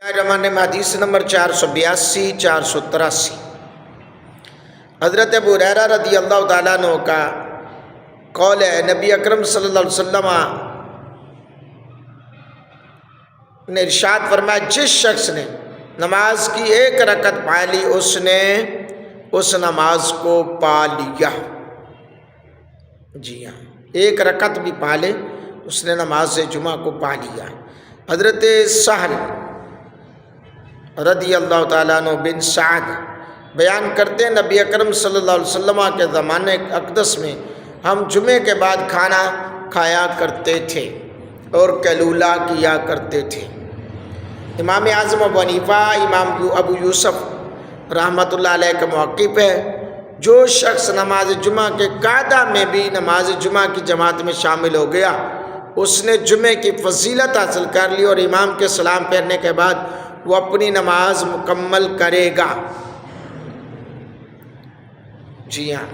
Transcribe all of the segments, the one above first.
رحمٰن حدیث نمبر 482 483 حضرت ابو ہریرہ رضی اللہ تعالیٰ عنہ کا قول ہے، نبی اکرم صلی اللہ علیہ وسلم نے ارشاد فرمایا، جس شخص نے نماز کی ایک رکعت پا لی اس نے اس نماز کو پا لیا۔ جی ہاں، ایک رکعت بھی پا لے اس نے نماز جمعہ کو پا لیا۔ حضرت سہل رضی اللہ تعالیٰ عنہ بن سعد بیان کرتے ہیں، نبی اکرم صلی اللہ علیہ وسلم کے زمانے اقدس میں ہم جمعے کے بعد کھانا کھایا کرتے تھے اور قیلولہ کیا کرتے تھے۔ امام اعظم ابو حنیفہ امام ابو یوسف رحمۃ اللہ علیہ کا موقف ہے، جو شخص نماز جمعہ کے قاعدہ میں بھی نماز جمعہ کی جماعت میں شامل ہو گیا اس نے جمعے کی فضیلت حاصل کر لی اور امام کے سلام پھیرنے کے بعد وہ اپنی نماز مکمل کرے گا۔ جی ہاں،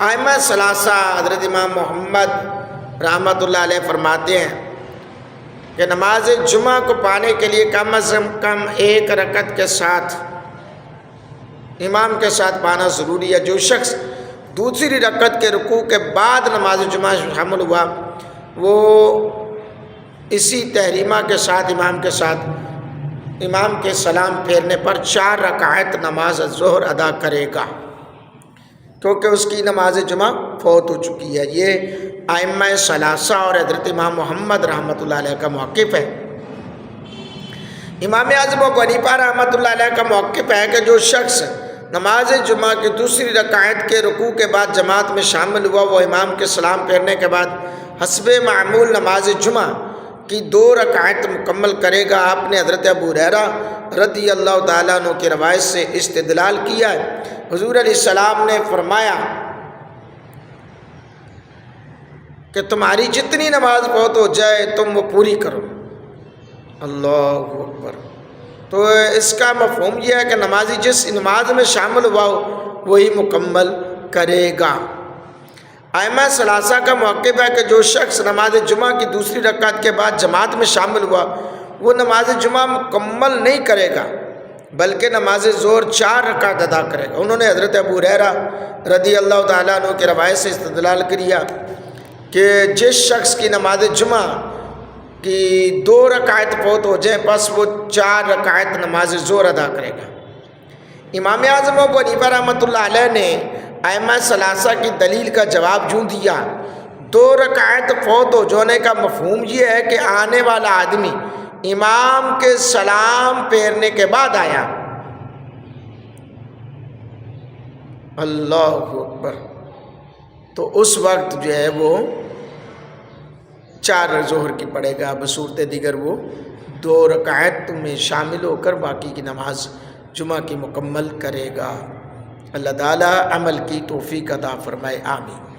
ائمہ ثلاثہ حضرت امام محمد رحمۃ اللہ علیہ فرماتے ہیں کہ نماز جمعہ کو پانے کے لیے کم از کم ایک رکعت کے ساتھ امام کے ساتھ پانا ضروری ہے۔ جو شخص دوسری رکعت کے رکوع کے بعد نماز جمعہ شامل ہوا وہ اسی تحریمہ کے ساتھ امام کے سلام پھیرنے پر 4 رکعت نماز ظہر ادا کرے گا، کیونکہ اس کی نماز جمعہ فوت ہو چکی ہے۔ یہ ائمہ ثلاثہ اور حضرت امام محمد رحمۃ اللہ علیہ کا موقف ہے۔ امام اعظم ابو حنیفہ رحمۃ اللہ علیہ کا موقف ہے کہ جو شخص نماز جمعہ کی دوسری رکعت کے رکوع کے بعد جماعت میں شامل ہوا وہ امام کے سلام پھیرنے کے بعد حسب معمول نماز جمعہ کی 2 رکعت مکمل کرے گا۔ آپ نے حضرت ابو ہریرہ رضی اللہ تعالیٰ عنہ کی روایت سے استدلال کیا ہے۔ حضور علیہ السلام نے فرمایا کہ تمہاری جتنی نماز فوت ہو جائے تم وہ پوری کرو۔ اللہ اکبر۔ تو اس کا مفہوم یہ ہے کہ نمازی جس نماز میں شامل ہوا ہو وہی مکمل کرے گا۔ ائمہ ثلاثہ کا موقف ہے کہ جو شخص نماز جمعہ کی دوسری رکعت کے بعد جماعت میں شامل ہوا وہ نماز جمعہ مکمل نہیں کرے گا بلکہ نماز ظہر 4 رکعت ادا کرے گا۔ انہوں نے حضرت ابو ہریرہ رضی اللہ تعالیٰ عنہ کی روایت سے استدلال کیا کہ جس شخص کی نماز جمعہ کی 2 رکعت فوت ہو جائیں بس وہ 4 رکعت نماز ظہر ادا کرے گا۔ امام اعظم ابو حنیفہ رحمۃ اللہ علیہ نے ائمہ ثلاثہ کی دلیل کا جواب یوں دیا، 2 رکعت فوت ہو جانے کا مفہوم یہ ہے کہ آنے والا آدمی امام کے سلام پھیرنے کے بعد آیا۔ اللہ اکبر۔ تو اس وقت جو ہے وہ 4 ظہر کی پڑے گا، بصورت دیگر وہ 2 رکعت میں شامل ہو کر باقی کی نماز جمعہ کی مکمل کرے گا۔ اللہ تعالیٰ عمل کی توفیق عطا فرمائے، آمین۔